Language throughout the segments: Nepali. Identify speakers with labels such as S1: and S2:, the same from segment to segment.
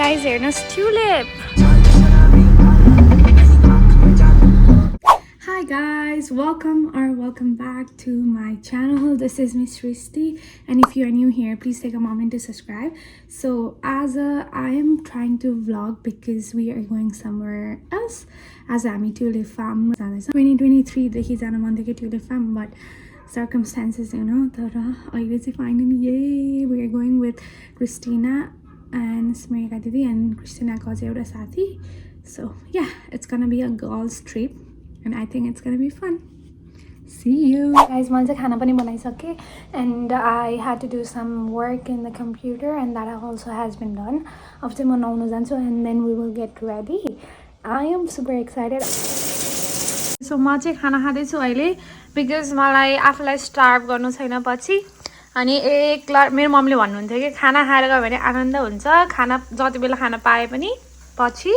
S1: guys, here's Tulip. Hi guys, welcome back to my channel. This is Miss Shristix, and if you are new here, please take a moment to subscribe. So I am trying to vlog because we are going somewhere else. As हामी Tulip farm 2023 देखि जान मन थियो Tulip farm, but circumstances, तर अहिले चाहिँ finally yay, we are going with Christina and Smirika Didi and Christina ko एउटा साथी. So yeah, it's gonna be a girls trip and I think it's gonna be fun. See you guys. मैले चाहिँ खाना पनि बनाइसके and I had to do some work in the computer and that also has been done. अब चाहिँ म नुहाउन जान्छु and then we will get ready. I am super excited. So म चाहिँ खाना खाँदैछु अहिले because मलाई आफूलाई स्टार्भ गर्नु छैन पछि. अनि एक मेरो मम्मीले भन्नुहुन्थ्यो कि खाना खाएर गयो भने आनन्द हुन्छ, खाना जति बेला खाना पाए पनि पछि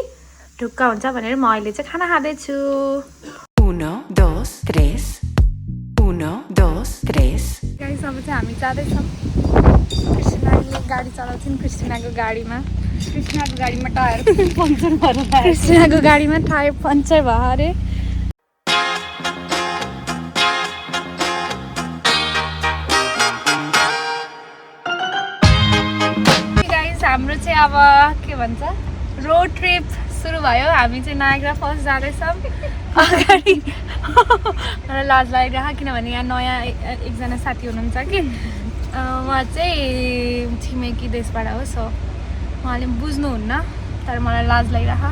S1: ढुक्क हुन्छ भनेर म अहिले चाहिँ खाना खाँदैछु.
S2: 1 2 3 1 2 3
S1: गाइस अब चाहिँ हामी जाँदैछौँ. क्रिस्टिनाले गाडी चलाउँछिन्. क्रिस्टिनाको गाडीमा टायर पङ्चर भयो. क्रिस्टिनाको गाडीमा टायर पङ्चर भयो अरे. हाम्रो चाहिँ अब के भन्छ रोड ट्रिप सुरु भयो. हामी चाहिँ नायग्रा फल्स जाँदैछौँ. अगाडि मलाई लाज लागिरहेको किनभने यहाँ नयाँ एकजना साथी हुनुहुन्छ कि उहाँ चाहिँ छिमेकी देशबाट हो. सो उहाँले बुझ्नुहुन्न तर मलाई लाज लागिरहेको.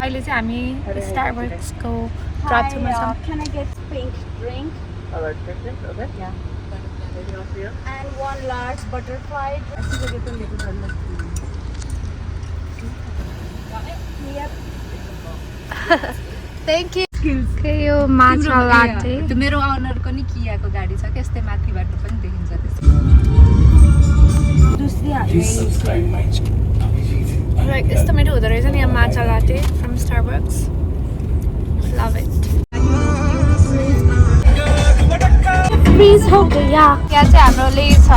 S1: अहिले चाहिँ हामी स्टारबक्सको ड्राइभ-थ्रुमा छौँ.
S3: Can I get pink drink?
S4: Okay.
S3: Yeah. And 1 large butterfly.
S1: Thank you. के यो माछा लाटे.
S3: त्यो मेरो ओनरको नि कियाको गाडी छ के यस्तै माथिबाट पनि देखिन्छ त्यसो.
S1: Right, यस्तो मिठो हुँदो रहेछ नि यहाँ माछा लाटे from Starbucks. Love it. Please hold it. Yeah. यहाँ चाहिँ हाम्रो ले छ.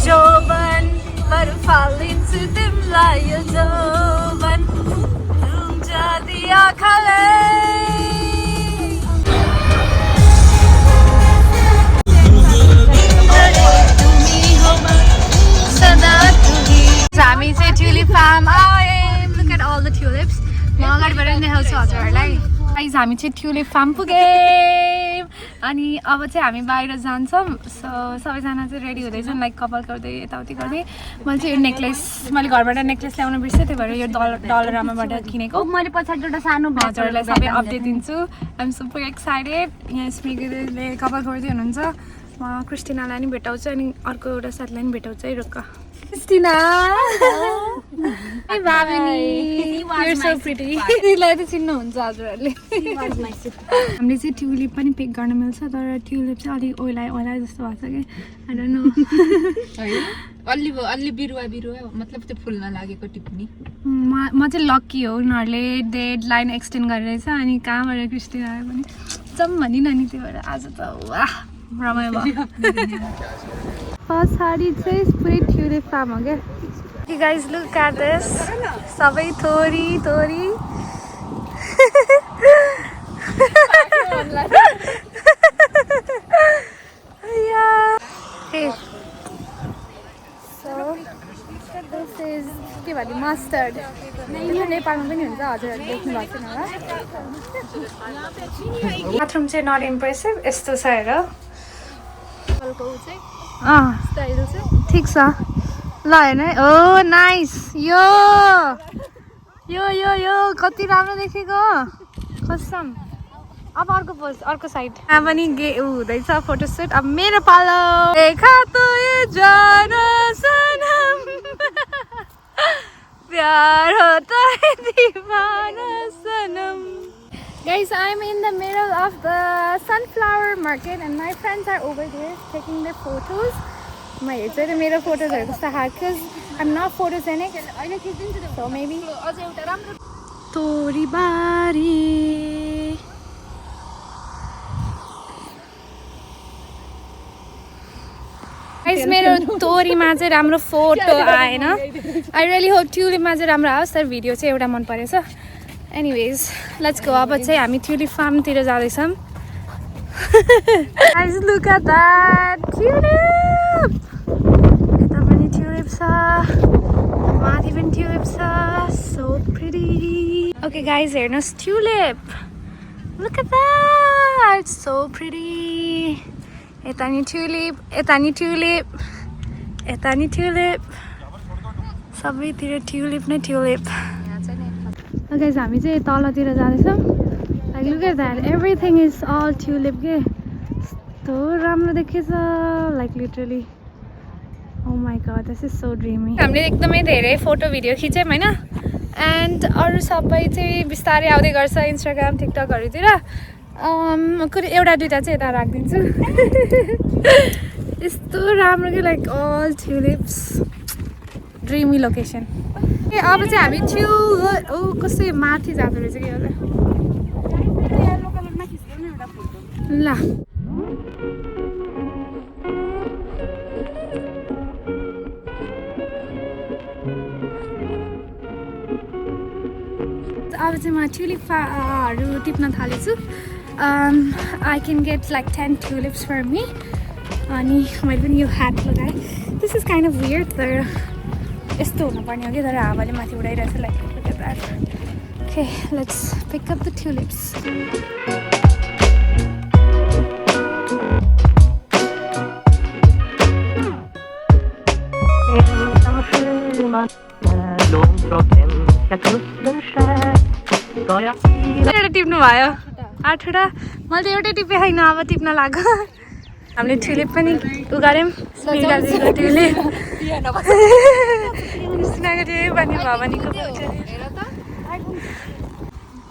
S1: Joban, but fall into them like a joban. Jadi akale. हामी चाहिँ Tulip farm आयौँ. Look at all the tulips. म अगाडिबाट पनि देखाउँछु हजुरहरूलाई. गाइस हामी चाहिँ Tulip farm पुग्यौँ. अनि अब चाहिँ हामी बाहिर जान्छौँ. सो सबैजना चाहिँ रेडी हुँदैछन् लाइक कपाल गर्दै यताउति गर्दै. मैले चाहिँ यो नेक्लेस मैले घरबाट नेक्लेस ल्याउनु बिर्सेँ त्यही भएर यो डलरामाबाट किनेको.
S3: मैले पछाडि एउटा सानो
S1: हजुरहरूलाई सबै अपडेट दिन्छु. I am super excited. यहाँ स्मिगले कपाल गर्दै हुनुहुन्छ. म क्रिस्टिनालाई नि भेटाउँछु अनि अर्को एउटा साथीलाई नि भेटाउँछु है. रुक्क Christina. Hi Bhavini. You're so pretty. तिमीलाई त चिन्नुहुन्छ हजुरहरूले. हामीले चाहिँ ट्युलिप पनि पिक गर्न मिल्छ तर ट्युलिप चाहिँ अलिक ओइलाइ जस्तो भएको छ कि आई डोन्ट नो.
S3: अलि बिरुवा मतलब त्यो फुल्न लागेको टिप्नी.
S1: म चाहिँ लक्की हो. उनीहरूले डेड लाइन एक्सटेन्ड गरेर छ अनि कहाँबाट क्रिस्टिनाले पनि जम भनिन नि त्यही भएर आज त वाह रमाइलो भयो. पछाडि चाहिँ पुरै ट्युलिप फार्म हो क्या. You guys look at this. सबै थोरी. Yeah. Hey. So this is के भन्छ मस्टर्ड. यो नेपालमा पनि हुन्छ हजुरहरूले देख्नु भएको छैन होला. बाथरुम चाहिँ नट इम्प्रेसिभ यस्तो छ हेर. ठिक छ ल हेर्न है. ओ नाइस. यो कति राम्रो देखेको कसम. अब अर्को साइड यहाँ पनि हुँदैछ फोटोसुट. अब मेरो पालो. प्यार होता है दीवाना सनम. Guys, I'm in the middle of the sunflower market and my friends are over there taking their photos. My मेरो photos कस्तो because I'm not photogenic. So maybe Toribari. Guys, मेरो तोरीमा चाहिँ राम्रो फोटो आएन. I really hope ट्युलिपमा चाहिँ राम्रो आओस्. तर भिडियो चाहिँ एउटा मन परेछ. Anyways, let's go. अब चाहिँ हामी ट्युलिप फार्मतिर जाँदैछौँ. Guys, look at that tulip. यता पनि tulip छ. माथि पनि tulip छ. So pretty. Okay guys, हेर्नुहोस् tulip. Look at that. It's so pretty. यता नि tulip, यता नि tulip. यता नि tulip. सबैतिर tulip नै tulip. Okay, हामी चाहिँ तलतिर जाँदैछौँ. Like look at that, everything is all tulip के यस्तो राम्रो देखेछ. Like literally, oh my god, this is so dreamy. हामीले एकदमै धेरै फोटो भिडियो खिच्यौँ हैन. एन्ड अरू सबै चाहिँ बिस्तारै आउँदै गर्छ इन्स्टाग्राम टिकटकहरूतिर. एउटा दुइटा चाहिँ यता राखिदिन्छु. यस्तो राम्रो के like all tulips. Dreamy location. ए अब चाहिँ हामी कस्तो माथि जाँदो रहेछ कि होला. ल अब चाहिँ म ट्युलिपहरू टिप्न थालेछु. I can get like 10 tulips for me. अनि मैले पनि यो hat लगाएँ. This is kind of weird तर यस्तो हुनुपर्ने हो कि तर हावाले माथि उडाइरहेछ. Like look at that. Okay, let's pick up the tulips. एउटा टिप्नु भयो. 8वटा. मैले त एउटै टिपे छैन. अब टिप्न लाग्यो. हामीले ट्युलिप पनि उगार्यौँ. मिर्गाजीको ट्युलिप. कृष्णको ट्युलिप अनि भवानीको ट्युलिप.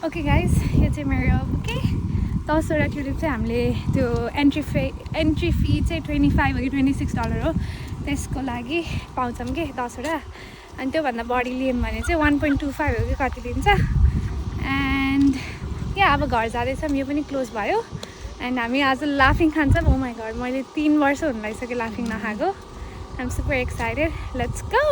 S1: ओके गाइज, यो चाहिँ मेरो बुके. 10वटा ट्युलिप चाहिँ हामीले त्यो एन्ट्री फी चाहिँ $25 हो कि $26 हो. त्यसको लागि पाउँछौँ कि 10वटा. अनि त्योभन्दा बढी लियौँ भने चाहिँ 1.25 हो कि कति दिन्छ. एन्ड यहाँ अब घर जाँदैछौँ. यो पनि क्लोज भयो. एन्ड हामी आज लाफिङ खान्छौँ. ओ माई गड, मैले 3 वर्ष हुन लागिसक्यो लाफिङ नखाएको. I am super excited. Let's go.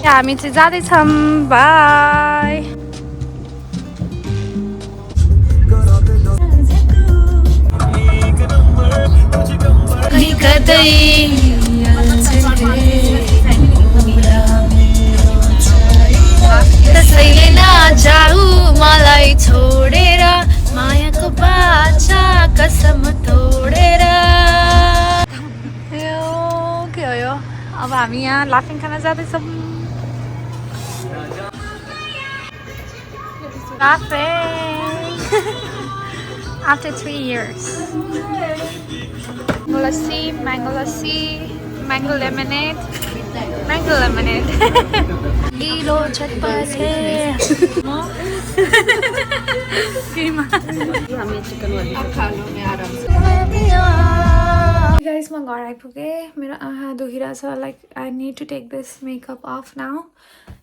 S1: हामी चाहिँ जाँदैछौँ. बाई. कसैले नजाऊ मलाई छोडेर मायाको बाचा कसम तोडेर. के हो यो. अब हामी यहाँ लाफिङ खान जाँदैछौँ. Laughing after 3 years. Mango lassi, mango lemonade. Ilo chatpat hai. Guys, म घर आइपुगेँ. मेरो आँखा दुखिरहेछ. Like I need to take this makeup off now.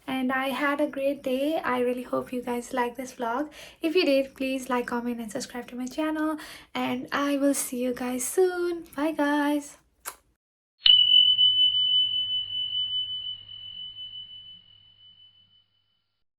S1: And I had a great day. I really hope you guys like this vlog. If you did, please like, comment and subscribe to my channel. And I will see you guys soon. Bye guys.